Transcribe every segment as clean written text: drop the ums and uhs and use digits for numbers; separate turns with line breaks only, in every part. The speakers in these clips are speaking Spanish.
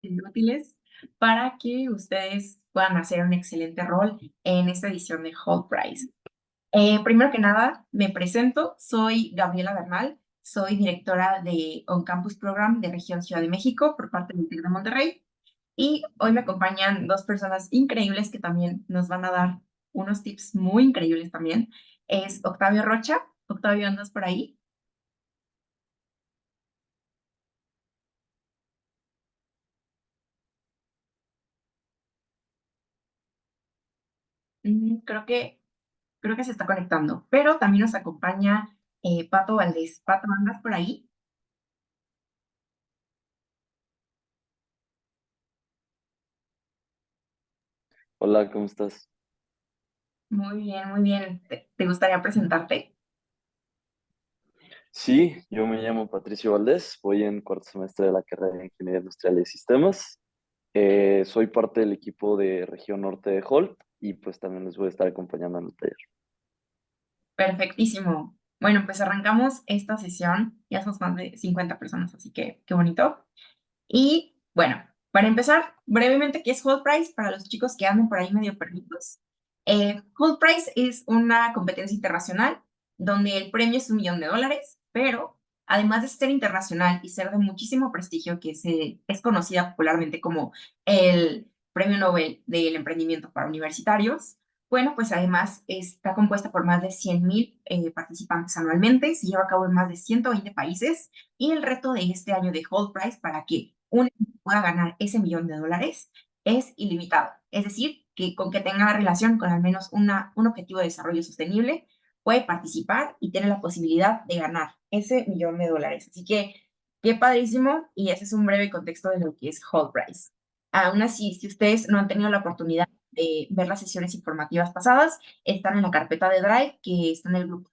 útiles para que ustedes puedan hacer un excelente rol en esta edición de Hall Prize. Primero que nada, me presento, soy Gabriela Bernal, soy directora de On Campus Program de Región Ciudad de México por parte del TEC de Monterrey. Y hoy me acompañan dos personas increíbles que también nos van a dar unos tips muy increíbles también. Es Octavio Rocha. Octavio, ¿andas por ahí? Creo que se está conectando, pero también nos acompaña Pato Valdés. Pato, ¿andas por ahí?
Hola, ¿cómo estás?
Muy bien, muy bien. ¿Te gustaría presentarte?
Sí, yo me llamo Patricio Valdés, voy en cuarto semestre de la carrera de Ingeniería Industrial y Sistemas. Soy parte del equipo de Región Norte de Holt y pues también les voy a estar acompañando en el taller.
Perfectísimo. Bueno, pues arrancamos esta sesión. Ya somos más de 50 personas, así que qué bonito. Y bueno, para empezar, brevemente, ¿qué es Hold Prize? Para los chicos que andan por ahí medio perdidos. Hold Prize es una competencia internacional donde el premio es $1 millón, pero además de ser internacional y ser de muchísimo prestigio, es conocida popularmente como el Premio Nobel del Emprendimiento para Universitarios, bueno, pues además está compuesta por más de 100,000 participantes anualmente, se lleva a cabo en más de 120 países y el reto de este año de Hold Prize para que un equipo pueda ganar ese $1 millón es ilimitado. Es decir, que con que tenga relación con al menos un objetivo de desarrollo sostenible, puede participar y tiene la posibilidad de ganar ese $1 millón. Así que, qué padrísimo. Y ese es un breve contexto de lo que es Hold Prize. Aún así, si ustedes no han tenido la oportunidad de ver las sesiones informativas pasadas, están en la carpeta de Drive que está en el grupo.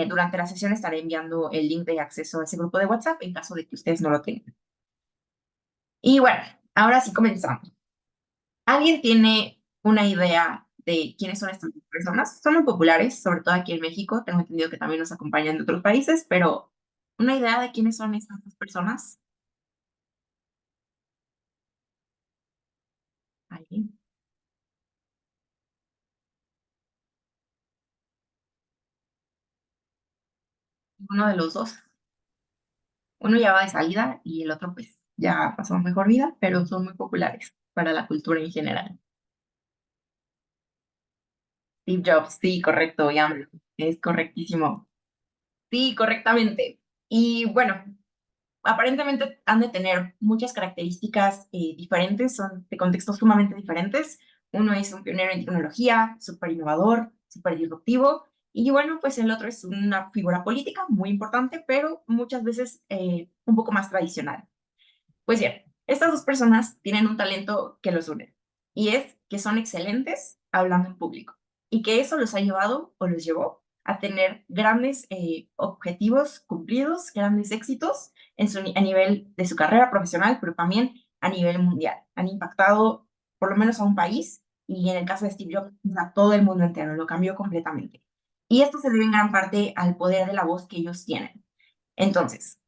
Durante la sesión estaré enviando el link de acceso a ese grupo de WhatsApp en caso de que ustedes no lo tengan. Y bueno, ahora sí comenzamos. ¿Alguien tiene una idea de quiénes son estas personas? Son muy populares, sobre todo aquí en México. Tengo entendido que también nos acompañan de otros países, pero ¿una idea de quiénes son estas dos personas? ¿Alguien? Uno de los dos. Uno ya va de salida y el otro pues ya pasó mejor vida, pero son muy populares para la cultura en general. Steve Jobs, sí, correcto, ya es correctísimo. Sí, correctamente. Y bueno, aparentemente han de tener muchas características diferentes, son de contextos sumamente diferentes. Uno es un pionero en tecnología, súper innovador, súper disruptivo. Y bueno, pues el otro es una figura política muy importante, pero muchas veces un poco más tradicional. Pues bien, estas dos personas tienen un talento que los une y es que son excelentes hablando en público y que eso los ha llevado o los llevó a tener grandes objetivos cumplidos, grandes éxitos a nivel de su carrera profesional, pero también a nivel mundial. Han impactado por lo menos a un país y en el caso de Steve Jobs a todo el mundo entero, lo cambió completamente. Y esto se debe en gran parte al poder de la voz que ellos tienen. Entonces,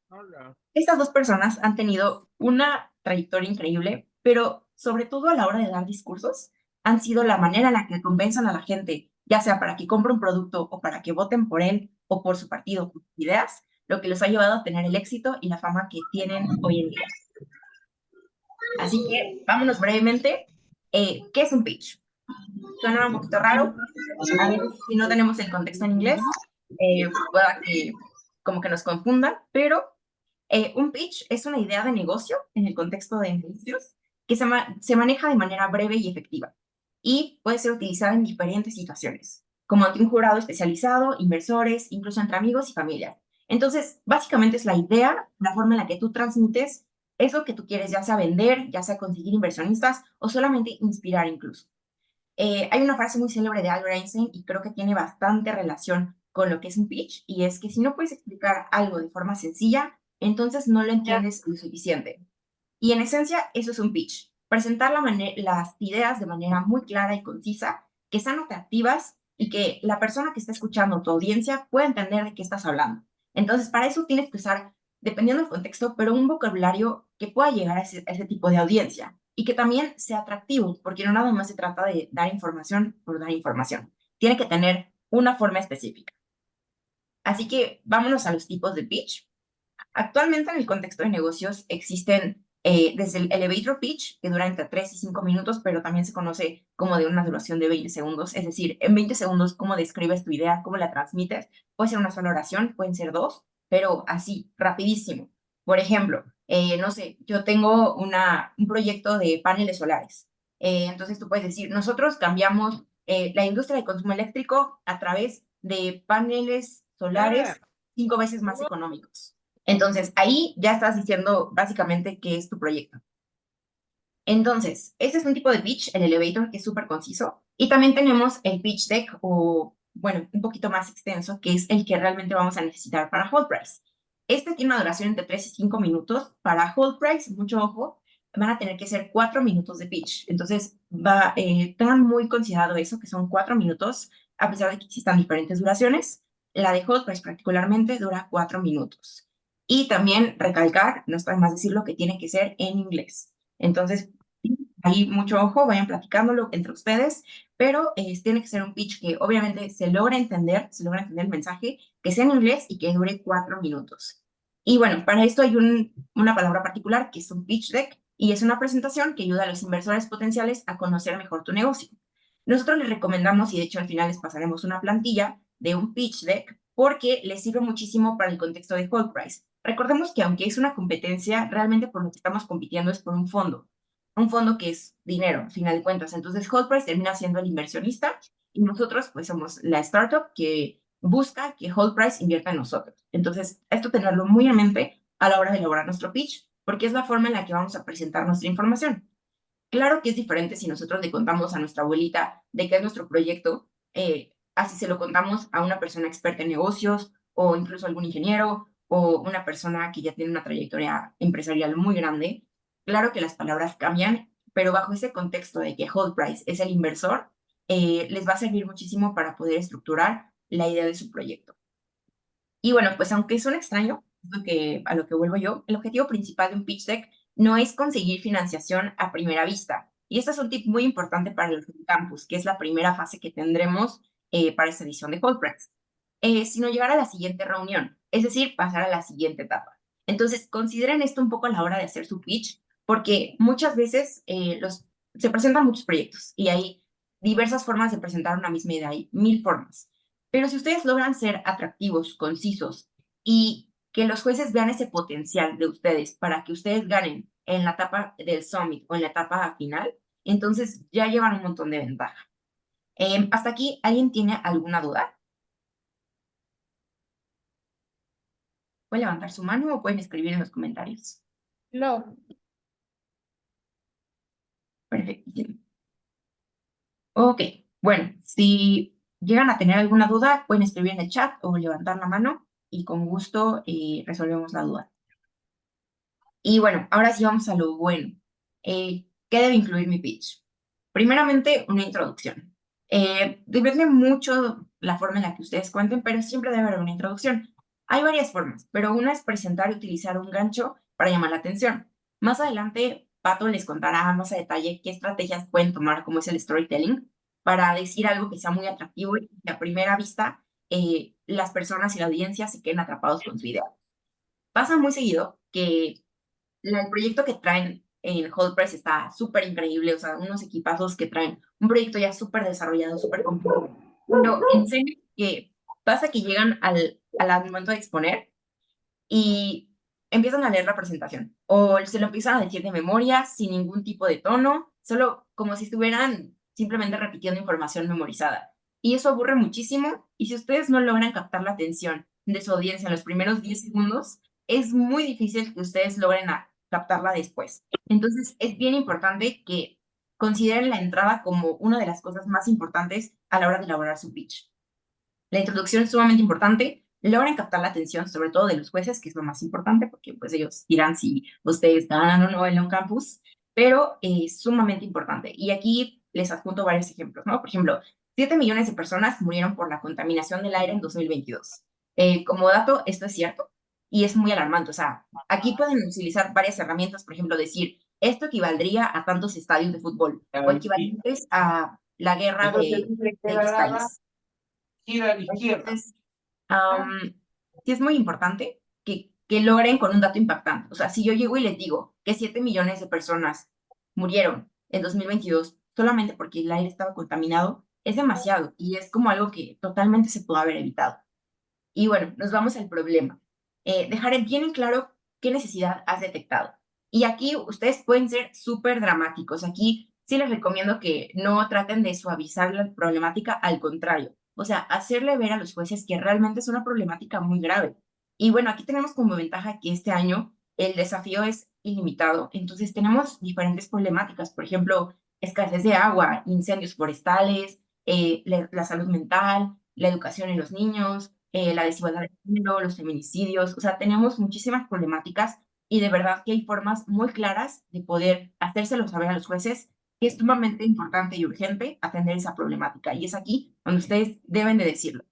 estas dos personas han tenido una trayectoria increíble, pero sobre todo a la hora de dar discursos, han sido la manera en la que convencen a la gente, ya sea para que compre un producto o para que voten por él o por su partido, por sus ideas, lo que los ha llevado a tener el éxito y la fama que tienen hoy en día. Así que vámonos brevemente. ¿Qué es un pitch? Suena un poquito raro. A veces, si no tenemos el contexto en inglés, pueda que como que nos confunda, pero un pitch es una idea de negocio en el contexto de negocios que se maneja de manera breve y efectiva y puede ser utilizada en diferentes situaciones, como ante un jurado especializado, inversores, incluso entre amigos y familia. Entonces, básicamente es la idea, la forma en la que tú transmites eso que tú quieres, ya sea vender, ya sea conseguir inversionistas o solamente inspirar incluso. Hay una frase muy célebre de Albert Einstein y creo que tiene bastante relación con lo que es un pitch, y es que si no puedes explicar algo de forma sencilla, entonces no lo entiendes lo suficiente. Y en esencia, eso es un pitch. Presentar las ideas de manera muy clara y concisa, que sean atractivas y que la persona que está escuchando, tu audiencia, pueda entender de qué estás hablando. Entonces, para eso tienes que usar, dependiendo del contexto, pero un vocabulario que pueda llegar a ese tipo de audiencia y que también sea atractivo, porque no nada más se trata de dar información por dar información. Tiene que tener una forma específica. Así que vámonos a los tipos de pitch. Actualmente en el contexto de negocios existen desde el elevator pitch, que dura entre 3 y 5 minutos, pero también se conoce como de una duración de 20 segundos. Es decir, en 20 segundos, cómo describes tu idea, cómo la transmites. Puede ser una sola oración, pueden ser dos, pero así, rapidísimo. Por ejemplo, no sé, yo tengo un proyecto de paneles solares. Entonces tú puedes decir, nosotros cambiamos la industria de consumo eléctrico a través de paneles solares 5 veces más económicos. Entonces, ahí ya estás diciendo básicamente qué es tu proyecto. Entonces, este es un tipo de pitch, el elevator, que es súper conciso. Y también tenemos el pitch deck, o bueno, un poquito más extenso, que es el que realmente vamos a necesitar para hold price. Este tiene una duración entre 3 y 5 minutos. Para hold price, mucho ojo, van a tener que ser 4 minutos de pitch. Entonces, tengan muy considerado eso, que son 4 minutos, a pesar de que existan diferentes duraciones. La de hold price particularmente dura 4 minutos. Y también recalcar, no está de más decirlo, que tiene que ser en inglés. Entonces, ahí mucho ojo, vayan platicándolo entre ustedes, pero tiene que ser un pitch que obviamente se logra entender el mensaje, que sea en inglés y que dure 4 minutos. Y bueno, para esto hay una palabra particular que es un pitch deck y es una presentación que ayuda a los inversores potenciales a conocer mejor tu negocio. Nosotros les recomendamos, y de hecho al final les pasaremos una plantilla de un pitch deck porque les sirve muchísimo para el contexto de hold price. Recordemos que aunque es una competencia, realmente por lo que estamos compitiendo es por un fondo que es dinero, al final de cuentas. Entonces, hold price termina siendo el inversionista y nosotros pues somos la startup que busca que hold price invierta en nosotros. Entonces, esto tenerlo muy en mente a la hora de elaborar nuestro pitch, porque es la forma en la que vamos a presentar nuestra información. Claro que es diferente si nosotros le contamos a nuestra abuelita de qué es nuestro proyecto, así se lo contamos a una persona experta en negocios o incluso algún ingeniero o una persona que ya tiene una trayectoria empresarial muy grande. Claro que las palabras cambian, pero bajo ese contexto de que Hold Price es el inversor, les va a servir muchísimo para poder estructurar la idea de su proyecto. Y bueno, pues aunque suena extraño, a lo que vuelvo yo, el objetivo principal de un pitch deck no es conseguir financiación a primera vista. Y este es un tip muy importante para el campus, que es la primera fase que tendremos para esta edición de Coldpress, sino llegar a la siguiente reunión, es decir, pasar a la siguiente etapa. Entonces, consideren esto un poco a la hora de hacer su pitch, porque muchas veces se presentan muchos proyectos y hay diversas formas de presentar una misma idea, hay 1000 formas. Pero si ustedes logran ser atractivos, concisos y que los jueces vean ese potencial de ustedes para que ustedes ganen en la etapa del summit o en la etapa final, entonces ya llevan un montón de ventaja. Hasta aquí, ¿alguien tiene alguna duda? Pueden levantar su mano o pueden escribir en los comentarios.
No.
Perfectísimo. Ok, bueno, si llegan a tener alguna duda, pueden escribir en el chat o levantar la mano y con gusto resolvemos la duda. Y bueno, ahora sí vamos a lo bueno. ¿Qué debe incluir mi pitch? Primeramente, una introducción. Depende mucho la forma en la que ustedes cuenten, pero siempre debe haber una introducción. Hay varias formas, pero una es presentar y utilizar un gancho para llamar la atención. Más adelante, Pato les contará más a detalle qué estrategias pueden tomar, como es el storytelling, para decir algo que sea muy atractivo y que a primera vista las personas y la audiencia se queden atrapados con su idea. Pasa muy seguido que el proyecto que traen en Hold Press está súper increíble, o sea, unos equipazos que traen un proyecto ya súper desarrollado, súper complejo. Pero en serio que pasa que llegan al momento de exponer y empiezan a leer la presentación o se lo empiezan a decir de memoria sin ningún tipo de tono, solo como si estuvieran simplemente repitiendo información memorizada. Y eso aburre muchísimo y si ustedes no logran captar la atención de su audiencia en los primeros 10 segundos, es muy difícil que ustedes logren captarla después. Entonces, es bien importante que consideren la entrada como una de las cosas más importantes a la hora de elaborar su pitch. La introducción es sumamente importante. Logran captar la atención, sobre todo de los jueces, que es lo más importante, porque pues ellos dirán si ustedes ganan o no en un campus, pero es sumamente importante. Y aquí les adjunto varios ejemplos, ¿no? Por ejemplo, 7 millones de personas murieron por la contaminación del aire en 2022. Como dato, esto es cierto. y es muy alarmante. O sea, aquí pueden utilizar varias herramientas, por ejemplo, decir, esto equivaldría a tantos estadios de fútbol o equivalentes a la guerra de X país. Entonces, sí es muy importante que logren con un dato impactante. O sea, si yo llego y les digo que 7 millones de personas murieron en 2022 solamente porque el aire estaba contaminado, es demasiado y es como algo que totalmente se pudo haber evitado. Y bueno, nos vamos al problema. Dejar bien en claro qué necesidad has detectado. Y aquí ustedes pueden ser súper dramáticos. Aquí sí les recomiendo que no traten de suavizar la problemática, al contrario. O sea, hacerle ver a los jueces que realmente es una problemática muy grave. Y bueno, aquí tenemos como ventaja que este año el desafío es ilimitado. Entonces tenemos diferentes problemáticas. Por ejemplo, escasez de agua, incendios forestales, la salud mental, la educación en los niños, la desigualdad de género, los feminicidios. O sea, tenemos muchísimas problemáticas y de verdad que hay formas muy claras de poder hacérselo saber a los jueces que es sumamente importante y urgente atender esa problemática. Y es aquí donde ustedes deben de decirlo.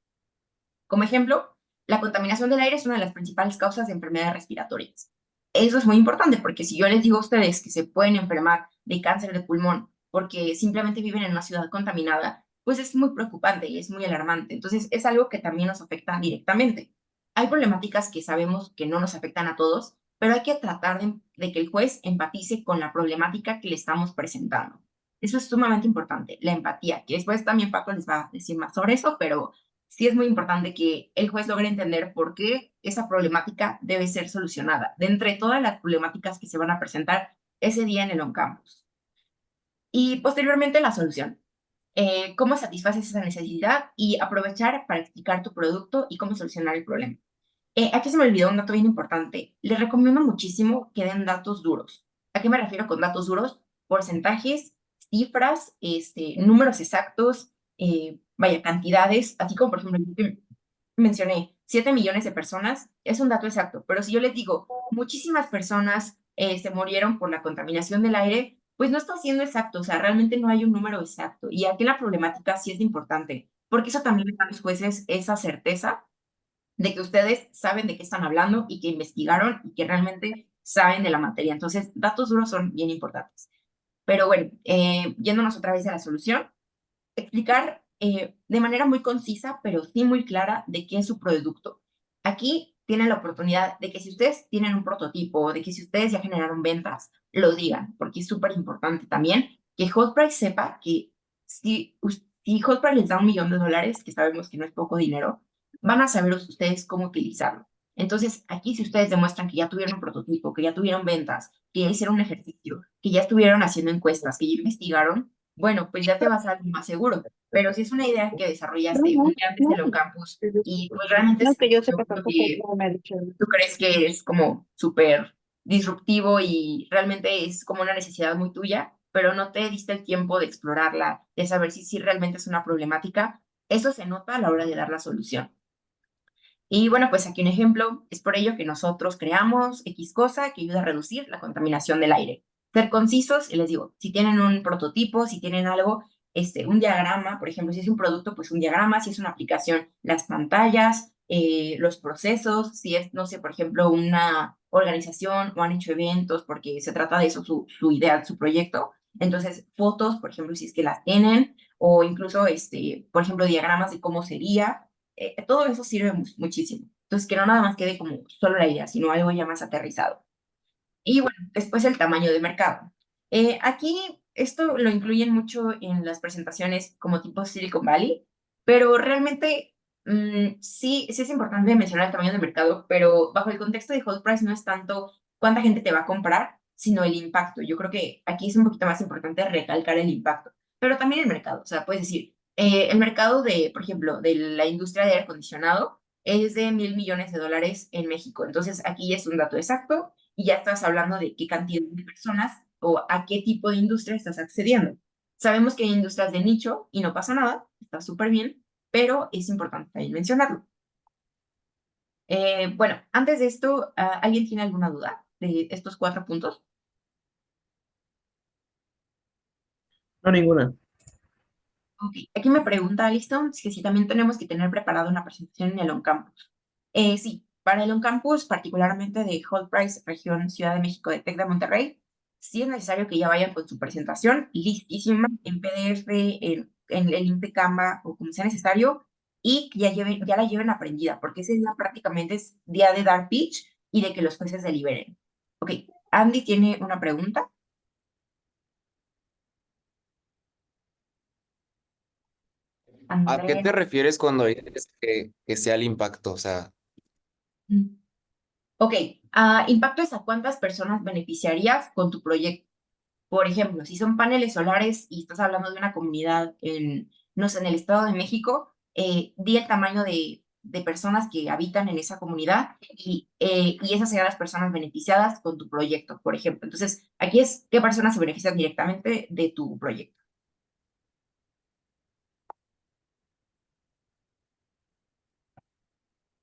Como ejemplo, la contaminación del aire es una de las principales causas de enfermedades respiratorias. Eso es muy importante porque si yo les digo a ustedes que se pueden enfermar de cáncer de pulmón porque simplemente viven en una ciudad contaminada, pues es muy preocupante y es muy alarmante. Entonces, es algo que también nos afecta directamente. Hay problemáticas que sabemos que no nos afectan a todos, pero hay que tratar de que el juez empatice con la problemática que le estamos presentando. Eso es sumamente importante, la empatía, que después también Paco les va a decir más sobre eso, pero sí es muy importante que el juez logre entender por qué esa problemática debe ser solucionada, de entre todas las problemáticas que se van a presentar ese día en el on-campus. Y posteriormente la solución. Cómo satisfaces esa necesidad y aprovechar para explicar tu producto y cómo solucionar el problema. Aquí se me olvidó un dato bien importante. Les recomiendo muchísimo que den datos duros. ¿A qué me refiero con datos duros? Porcentajes, cifras, números exactos, vaya, cantidades, así como por ejemplo, yo que mencioné 7 millones de personas, es un dato exacto, pero si yo les digo, muchísimas personas se murieron por la contaminación del aire, pues no está siendo exacto, o sea, realmente no hay un número exacto. Y aquí la problemática sí es importante, porque eso también le da a los jueces esa certeza de que ustedes saben de qué están hablando y que investigaron y que realmente saben de la materia. Entonces, datos duros son bien importantes. Pero bueno, yéndonos otra vez a la solución, explicar de manera muy concisa, pero sí muy clara, de qué es su producto. Aquí tienen la oportunidad de que si ustedes tienen un prototipo, de que si ustedes ya generaron ventas, lo digan, porque es súper importante también que HotPrice sepa que si HotPrice les da $1 millón, que sabemos que no es poco dinero, van a saber ustedes cómo utilizarlo. Entonces, aquí si ustedes demuestran que ya tuvieron un prototipo, que ya tuvieron ventas, que ya hicieron un ejercicio, que ya estuvieron haciendo encuestas, que ya investigaron, bueno, pues ya te vas a algo más seguro. Pero si es una idea que
No,
desarrollaste un
no,
día antes
no,
del on-campus
pues,
y pues realmente
no,
es
que yo
un
sepa
producto
tampoco
que
cómo me ha dicho.
tú crees que es como súper disruptivo y realmente es como una necesidad muy tuya, pero no te diste el tiempo de explorarla, de saber si realmente es una problemática, eso se nota a la hora de dar la solución. Y bueno, pues aquí un ejemplo, es por ello que nosotros creamos X cosa que ayuda a reducir la contaminación del aire. Ser concisos, y les digo, si tienen un prototipo, si tienen algo, un diagrama, por ejemplo, si es un producto, pues un diagrama, si es una aplicación, las pantallas, los procesos, si es, no sé, por ejemplo, una organización o han hecho eventos, porque se trata de eso, su idea, su proyecto. Entonces, fotos, por ejemplo, si es que las tienen, o incluso, por ejemplo, diagramas de cómo sería todo eso sirve muchísimo. Entonces, que no nada más quede como solo la idea, sino algo ya más aterrizado. Y bueno, después el tamaño de mercado. Aquí esto lo incluyen mucho en las presentaciones como tipo Silicon Valley, pero realmente sí es importante mencionar el tamaño de mercado, pero bajo el contexto de Hold Price no es tanto cuánta gente te va a comprar, sino el impacto. Yo creo que aquí es un poquito más importante recalcar el impacto, pero también el mercado. O sea, puedes decir, el mercado de, por ejemplo, de la industria de aire acondicionado es de $1,000 millones en México. Entonces, aquí es un dato exacto y ya estás hablando de qué cantidad de personas o a qué tipo de industria estás accediendo. Sabemos que hay industrias de nicho y no pasa nada, está súper bien, pero es importante también mencionarlo. Bueno, antes de esto, ¿alguien tiene alguna duda de estos 4 puntos?
No, ninguna.
Ok, aquí me pregunta Alison que si también tenemos que tener preparada una presentación en el on-campus. Sí, para el on-campus, particularmente de Hall Price, región Ciudad de México de TEC de Monterrey, sí es necesario que ya vayan con su presentación listísima en PDF, en el link de Canva o como sea necesario, y que ya la lleven aprendida, porque ese día prácticamente es día de dar pitch y de que los jueces deliberen. Ok, Andy tiene una pregunta.
¿A qué
Andrea.
te refieres cuando dices que sea el impacto? O sea,
Ok, impacto es a cuántas personas beneficiarías con tu proyecto. Por ejemplo, si son paneles solares y estás hablando de una comunidad en, no sé, en el Estado de México, di el tamaño de personas que habitan en esa comunidad y esas serían las personas beneficiadas con tu proyecto, por ejemplo. Entonces, aquí es qué personas se benefician directamente de tu proyecto.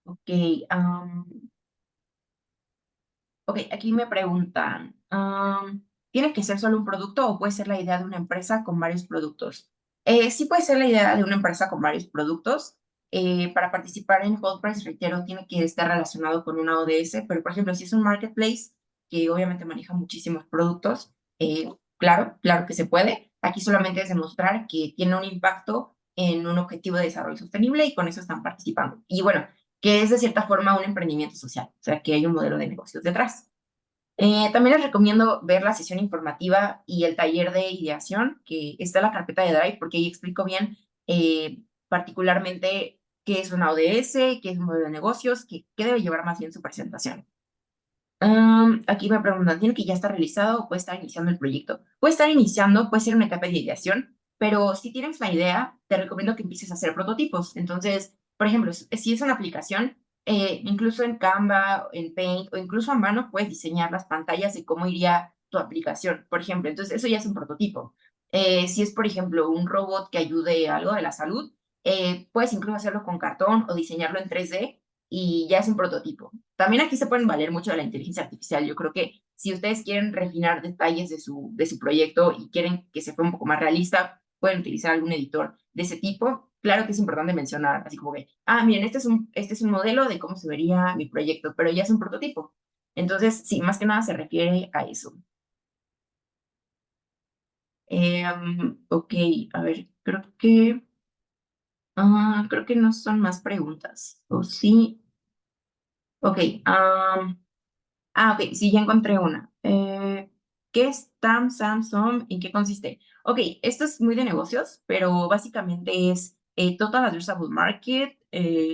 Ok, ok, aquí me preguntan, ¿tiene que ser solo un producto o puede ser la idea de una empresa con varios productos? Sí puede ser la idea de una empresa con varios productos. Para participar en Hold Price, reitero, tiene que estar relacionado con una ODS, pero por ejemplo, si es un marketplace que obviamente maneja muchísimos productos, claro que se puede. Aquí solamente es demostrar que tiene un impacto en un objetivo de desarrollo sostenible y con eso están participando. Y bueno, que es de cierta forma un emprendimiento social, o sea, que hay un modelo de negocios detrás. También les recomiendo ver la sesión informativa y el taller de ideación, que está en la carpeta de Drive, porque ahí explico bien particularmente qué es una ODS, qué es un modelo de negocios, qué debe llevar más bien su presentación. Aquí me preguntan, ¿tiene que ya estar realizado o puede estar iniciando el proyecto? Puede estar iniciando, puede ser una etapa de ideación, pero si tienes la idea, te recomiendo que empieces a hacer prototipos. Entonces, por ejemplo, si es una aplicación, incluso en Canva, en Paint o incluso a mano, puedes diseñar las pantallas de cómo iría tu aplicación, por ejemplo. Entonces, eso ya es un prototipo. Si es, por ejemplo, un robot que ayude a algo de la salud, puedes incluso hacerlo con cartón o diseñarlo en 3D y ya es un prototipo. También aquí se pueden valer mucho de la inteligencia artificial. Yo creo que si ustedes quieren refinar detalles de su proyecto y quieren que se vea un poco más realista, pueden utilizar algún editor de ese tipo. Claro que es importante mencionar, así como que, miren, este es un modelo de cómo se vería mi proyecto, pero ya es un prototipo. Entonces, sí, más que nada se refiere a eso. Ok, a ver, creo que no son más preguntas. ¿O sí? Ok, ok, sí, ya encontré una. ¿Qué es TAM, Samsung? ¿En qué consiste? Ok, esto es muy de negocios, pero básicamente es Total Addressable Market,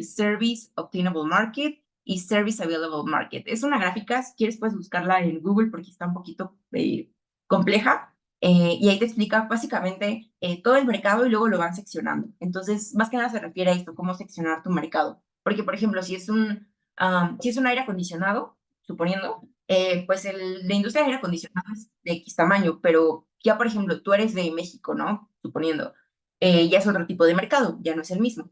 Service Obtainable Market y Service Available Market. Es una gráfica, si quieres puedes buscarla en Google porque está un poquito compleja. Y ahí te explica básicamente todo el mercado y luego lo van seccionando. Entonces, más que nada se refiere a esto, cómo seccionar tu mercado. Porque, por ejemplo, si es un aire acondicionado, suponiendo, pues la industria de aire acondicionado es de X tamaño, pero ya, por ejemplo, tú eres de México, ¿no? Suponiendo, ya es otro tipo de mercado, ya no es el mismo.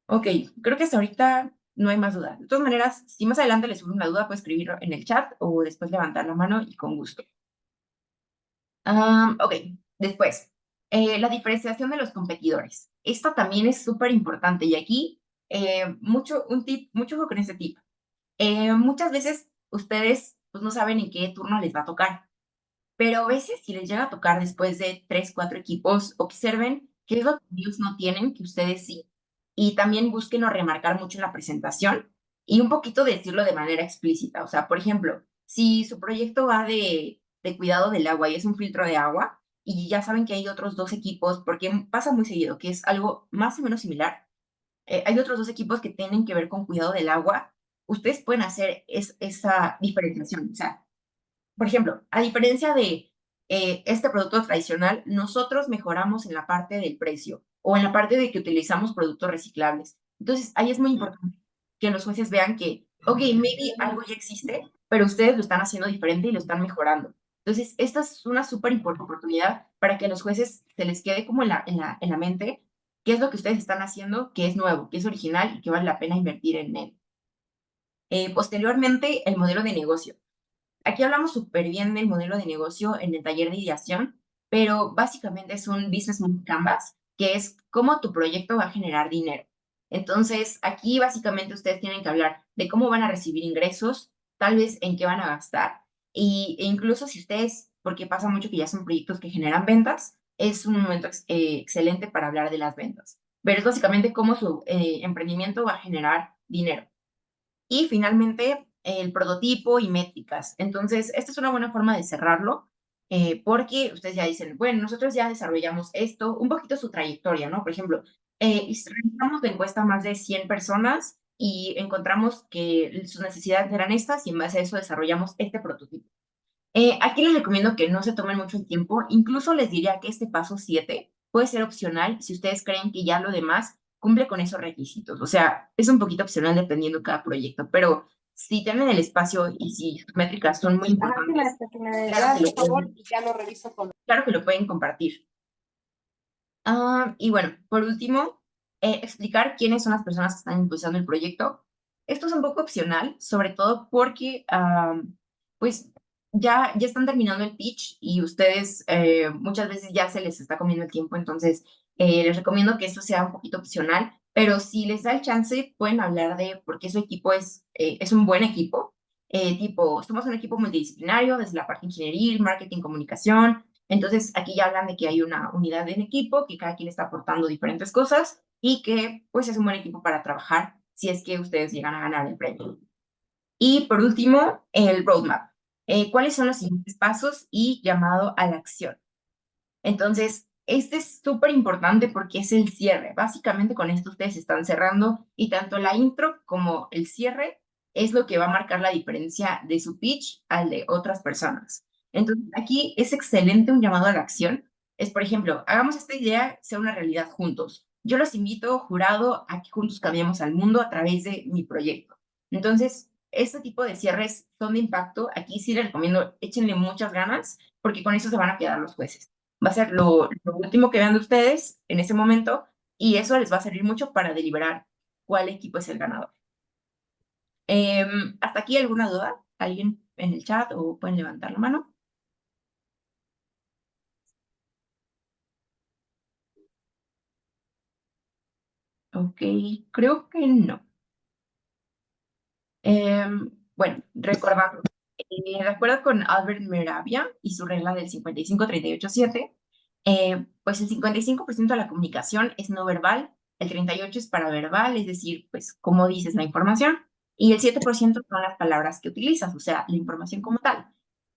Ok, creo que hasta ahorita no hay más dudas. De todas maneras, si más adelante les surge una duda, puedes escribirlo en el chat o después levantar la mano y con gusto. Ok, después, la diferenciación de los competidores. Esto también es súper importante y aquí, mucho ojo con este tip. Muchas veces ustedes pues, no saben en qué turno les va a tocar, pero a veces si les llega a tocar después de 3, 4 equipos, observen qué es lo que ellos no tienen, que ustedes sí, y también busquen o remarcar mucho en la presentación y un poquito decirlo de manera explícita. O sea, por ejemplo, si su proyecto va de cuidado del agua y es un filtro de agua, y ya saben que hay otros 2 equipos, porque pasa muy seguido, que es algo más o menos similar, hay otros 2 equipos que tienen que ver con cuidado del agua, ustedes pueden hacer esa diferenciación. O sea, por ejemplo, a diferencia de este producto tradicional, nosotros mejoramos en la parte del precio o en la parte de que utilizamos productos reciclables. Entonces, ahí es muy importante que los jueces vean que, ok, maybe algo ya existe, pero ustedes lo están haciendo diferente y lo están mejorando. Entonces, esta es una súper importante oportunidad para que a los jueces se les quede como en la mente qué es lo que ustedes están haciendo, que es nuevo, que es original y que vale la pena invertir en él. Posteriormente, el modelo de negocio. Aquí hablamos súper bien del modelo de negocio en el taller de ideación, pero básicamente es un business model canvas, que es cómo tu proyecto va a generar dinero. Entonces, aquí básicamente ustedes tienen que hablar de cómo van a recibir ingresos, tal vez en qué van a gastar, e incluso si ustedes, porque pasa mucho que ya son proyectos que generan ventas, es un momento excelente para hablar de las ventas. Pero es básicamente cómo su emprendimiento va a generar dinero. Y finalmente, el prototipo y métricas. Entonces, esta es una buena forma de cerrarlo, porque ustedes ya dicen, bueno, nosotros ya desarrollamos esto, un poquito su trayectoria, ¿no? Por ejemplo, realizamos la encuesta a más de 100 personas y encontramos que sus necesidades eran estas y en base a eso desarrollamos este prototipo. Aquí les recomiendo que no se tomen mucho el tiempo, incluso les diría que este paso 7 puede ser opcional si ustedes creen que ya lo demás cumple con esos requisitos. O sea, es un poquito opcional dependiendo cada proyecto, pero si tienen el espacio y si sus métricas son muy importantes, claro que lo pueden compartir. Y bueno, por último, explicar quiénes son las personas que están impulsando el proyecto. Esto es un poco opcional, sobre todo porque, pues, ya están terminando el pitch y ustedes muchas veces ya se les está comiendo el tiempo, entonces les recomiendo que esto sea un poquito opcional, pero si les da el chance, pueden hablar de por qué su equipo es un buen equipo. Tipo, somos un equipo multidisciplinario, desde la parte ingeniería, marketing, comunicación, entonces, aquí ya hablan de que hay una unidad en equipo, que cada quien está aportando diferentes cosas y que pues es un buen equipo para trabajar si es que ustedes llegan a ganar el premio. Y por último, el roadmap. ¿Cuáles son los siguientes pasos y llamado a la acción? Entonces, este es súper importante porque es el cierre. Básicamente con esto ustedes están cerrando y tanto la intro como el cierre es lo que va a marcar la diferencia de su pitch al de otras personas. Entonces, aquí es excelente un llamado a la acción. Es, por ejemplo, hagamos esta idea sea una realidad juntos. Yo los invito, jurado, a que juntos cambiemos al mundo a través de mi proyecto. Entonces, este tipo de cierres son de impacto. Aquí sí les recomiendo, échenle muchas ganas porque con eso se van a quedar los jueces. Va a ser lo último que vean de ustedes en ese momento y eso les va a servir mucho para deliberar cuál equipo es el ganador. ¿Hasta aquí alguna duda? ¿Alguien en el chat o pueden levantar la mano? Ok, creo que no. Bueno, recordando, de acuerdo con Albert Meravia y su regla del 55-38-7, pues el 55% de la comunicación es no verbal, el 38% es paraverbal, es decir, pues cómo dices la información, y el 7% son las palabras que utilizas, o sea, la información como tal.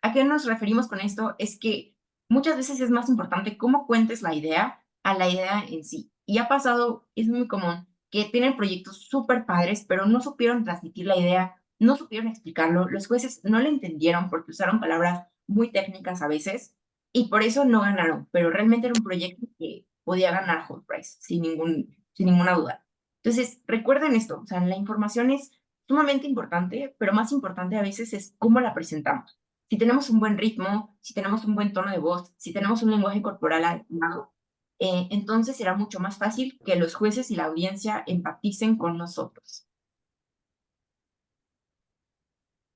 ¿A qué nos referimos con esto? Es que muchas veces es más importante cómo cuentes la idea a la idea en sí. Y ha pasado, es muy común, que tienen proyectos súper padres, pero no supieron transmitir la idea, no supieron explicarlo, los jueces no lo entendieron porque usaron palabras muy técnicas a veces y por eso no ganaron, pero realmente era un proyecto que podía ganar Hot Prize sin ninguna duda. Entonces, recuerden esto, o sea, la información es sumamente importante, pero más importante a veces es cómo la presentamos. Si tenemos un buen ritmo, si tenemos un buen tono de voz, si tenemos un lenguaje corporal adecuado, entonces será mucho más fácil que los jueces y la audiencia empaticen con nosotros.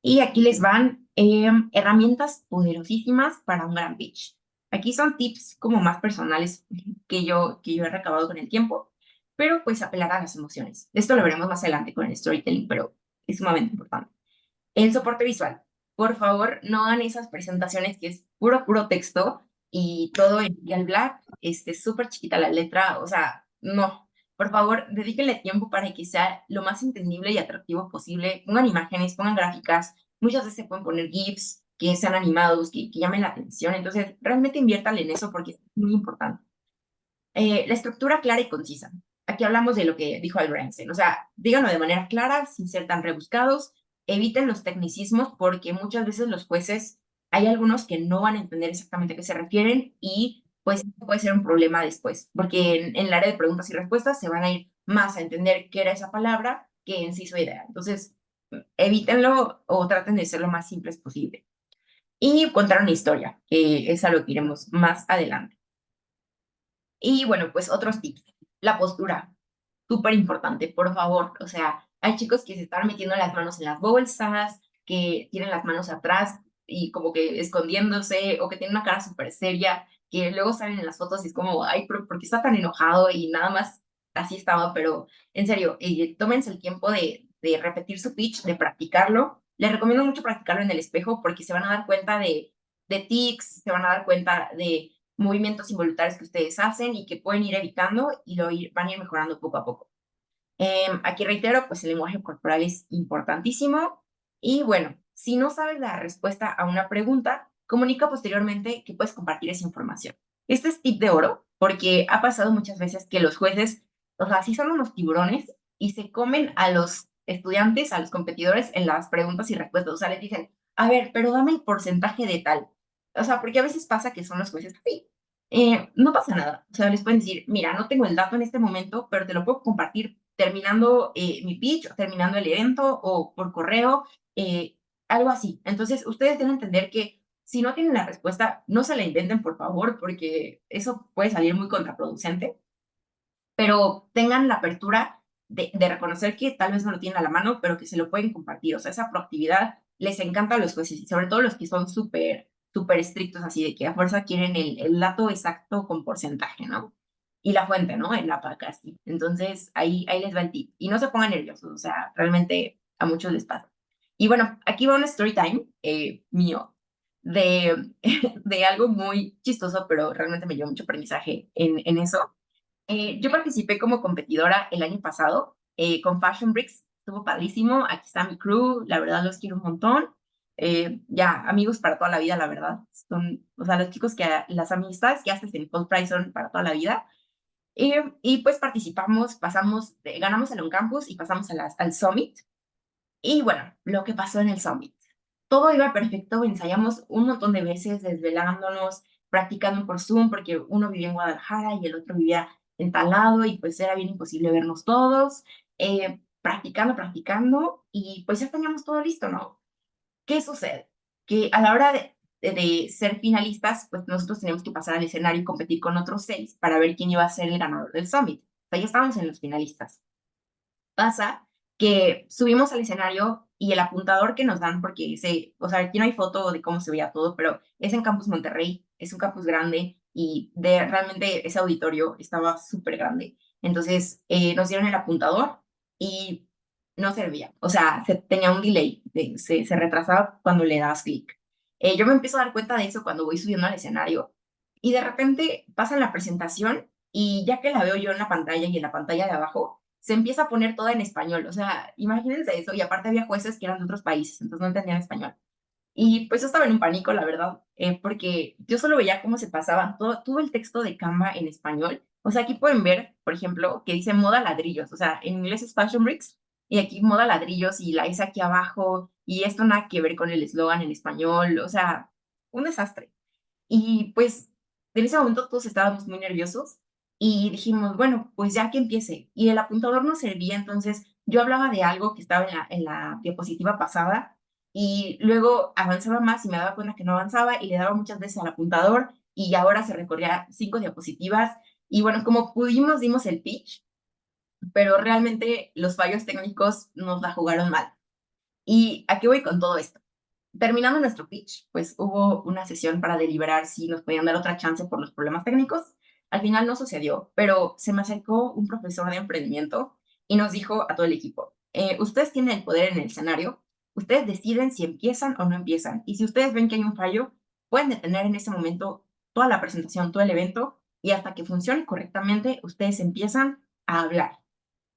Y aquí les van herramientas poderosísimas para un gran pitch. Aquí son tips como más personales que yo he recabado con el tiempo, pero pues apelar a las emociones. Esto lo veremos más adelante con el storytelling, pero es sumamente importante. El soporte visual. Por favor, no hagan esas presentaciones que es puro texto y todo en Real Black, súper chiquita la letra, o sea, no. Por favor, dedíquenle tiempo para que sea lo más entendible y atractivo posible. Pongan imágenes, pongan gráficas. Muchas veces se pueden poner GIFs que sean animados, que llamen la atención. Entonces, realmente inviértanle en eso porque es muy importante. La estructura clara y concisa. Aquí hablamos de lo que dijo Albert Einstein, o sea, díganlo de manera clara, sin ser tan rebuscados, eviten los tecnicismos porque muchas veces los jueces, hay algunos que no van a entender exactamente a qué se refieren y pues puede ser un problema después, porque en el área de preguntas y respuestas se van a ir más a entender qué era esa palabra que en sí su idea. Entonces, evítenlo o traten de ser lo más simples posible. Y contar una historia, que es a lo que iremos más adelante. Y bueno, pues otros tips. La postura, súper importante, por favor. O sea, hay chicos que se están metiendo las manos en las bolsas, que tienen las manos atrás y como que escondiéndose, o que tienen una cara súper seria, que luego salen en las fotos y es como, ay, ¿por qué está tan enojado? Y nada más así estaba, pero en serio, tómense el tiempo de repetir su pitch, de practicarlo. Les recomiendo mucho practicarlo en el espejo porque se van a dar cuenta de tics, se van a dar cuenta de movimientos involuntarios que ustedes hacen y que pueden ir evitando y van a ir mejorando poco a poco. Aquí reitero, pues el lenguaje corporal es importantísimo. Y bueno, si no sabes la respuesta a una pregunta, comunica posteriormente que puedes compartir esa información. Este es tip de oro, porque ha pasado muchas veces que los jueces, o sea, sí son unos tiburones y se comen a los estudiantes, a los competidores en las preguntas y respuestas. O sea, les dicen, a ver, pero dame el porcentaje de tal. O sea, porque a veces pasa que son los jueces así. No pasa nada. O sea, les pueden decir, mira, no tengo el dato en este momento, pero te lo puedo compartir terminando mi pitch, terminando el evento o por correo, algo así. Entonces, ustedes deben entender que si no tienen la respuesta, no se la inventen, por favor, porque eso puede salir muy contraproducente, pero tengan la apertura de reconocer que tal vez no lo tienen a la mano, pero que se lo pueden compartir. O sea, esa proactividad les encanta a los jueces y sobre todo los que son súper estrictos, así de que a fuerza quieren el dato exacto con porcentaje, ¿no? Y la fuente, ¿no? En la podcast. Entonces, ahí les va el tip. Y no se pongan nerviosos, o sea, realmente a muchos les pasa. Y bueno, aquí va un story time mío de, de algo muy chistoso, pero realmente me dio mucho aprendizaje en eso. Yo participé como competidora el año pasado con Fashion Bricks, estuvo padrísimo, aquí está mi crew, la verdad los quiero un montón. Ya, amigos para toda la vida, la verdad. Son, o sea, los chicos las amistades que haces en Cold Price son para toda la vida. Y pues participamos, ganamos el On Campus y pasamos al Summit. Y bueno, lo que pasó en el Summit. Todo iba perfecto, ensayamos un montón de veces, desvelándonos, practicando por Zoom, porque uno vivía en Guadalajara y el otro vivía en tal lado, y pues era bien imposible vernos todos. Practicando, y pues ya teníamos todo listo, ¿no? ¿Qué sucede? Que a la hora de ser finalistas, pues nosotros teníamos que pasar al escenario y competir con otros 6 para ver quién iba a ser el ganador del Summit. O sea, ya estábamos en los finalistas. Pasa que subimos al escenario y el apuntador que nos dan, porque o sea, aquí no hay foto de cómo se veía todo, pero es en Campus Monterrey, es un campus grande y realmente ese auditorio estaba súper grande. Entonces nos dieron el apuntador y no servía, o sea, tenía un delay, se retrasaba cuando le das clic. Yo me empiezo a dar cuenta de eso cuando voy subiendo al escenario y de repente pasa la presentación y ya que la veo yo en la pantalla y en la pantalla de abajo, se empieza a poner toda en español. O sea, imagínense eso. Y aparte había jueces que eran de otros países, entonces no entendían español. Y pues yo estaba en un pánico, la verdad, porque yo solo veía cómo se pasaba todo el texto de Canva en español. O sea, aquí pueden ver, por ejemplo, que dice moda ladrillos. O sea, en inglés es Fashion Bricks y aquí moda ladrillos y la S aquí abajo. Y esto nada que ver con el eslogan en español. O sea, un desastre. Y pues en ese momento todos estábamos muy nerviosos y dijimos, bueno, pues ya que empiece. Y el apuntador no servía, entonces yo hablaba de algo que estaba en la diapositiva pasada y luego avanzaba más y me daba cuenta que no avanzaba y le daba muchas veces al apuntador y ahora se recorría 5 diapositivas. Y bueno, como pudimos, dimos el pitch, pero realmente los fallos técnicos nos la jugaron mal. ¿Y a qué voy con todo esto? Terminando nuestro pitch, pues hubo una sesión para deliberar si nos podían dar otra chance por los problemas técnicos. Al final no sucedió, pero se me acercó un profesor de emprendimiento y nos dijo a todo el equipo, ustedes tienen el poder en el escenario, ustedes deciden si empiezan o no empiezan. Y si ustedes ven que hay un fallo, pueden detener en ese momento toda la presentación, todo el evento, y hasta que funcione correctamente, ustedes empiezan a hablar.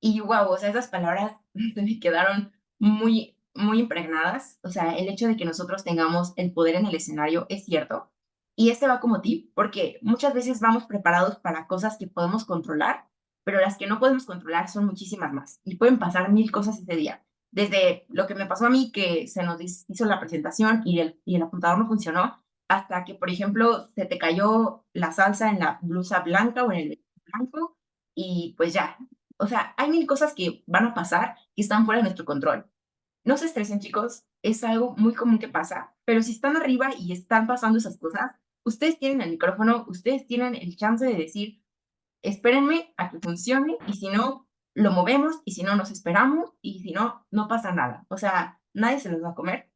Y wow, o sea, esas palabras se me quedaron muy impregnadas. O sea, el hecho de que nosotros tengamos el poder en el escenario es cierto. Y este va como tip, porque muchas veces vamos preparados para cosas que podemos controlar, pero las que no podemos controlar son muchísimas más. Y pueden pasar mil cosas ese día. Desde lo que me pasó a mí, que se nos hizo la presentación y el apuntador no funcionó, hasta que, por ejemplo, se te cayó la salsa en la blusa blanca o en el vestido blanco, y pues ya, o sea, hay mil cosas que van a pasar y están fuera de nuestro control. No se estresen, chicos, es algo muy común que pasa, pero si están arriba y están pasando esas cosas, ustedes tienen el micrófono, ustedes tienen el chance de decir, espérenme a que funcione y si no, lo movemos y si no, nos esperamos y si no, no pasa nada. O sea, nadie se los va a comer.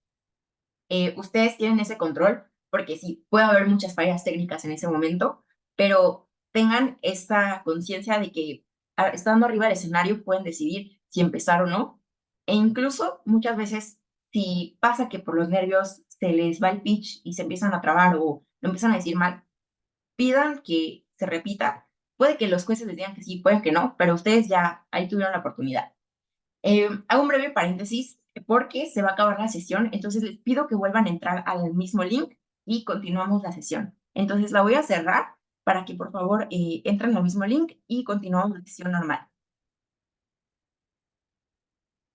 Ustedes tienen ese control porque sí, puede haber muchas fallas técnicas en ese momento, pero tengan esta conciencia de que estando arriba del escenario, pueden decidir si empezar o no. E incluso muchas veces, si pasa que por los nervios se les va el pitch y se empiezan a trabar o lo empiezan a decir mal, pidan que se repita. Puede que los jueces les digan que sí, pueden que no, pero ustedes ya ahí tuvieron la oportunidad. Hago un breve paréntesis porque se va a acabar la sesión, entonces les pido que vuelvan a entrar al mismo link y continuamos la sesión. Entonces la voy a cerrar para que por favor entren al mismo link y continuamos la sesión normal.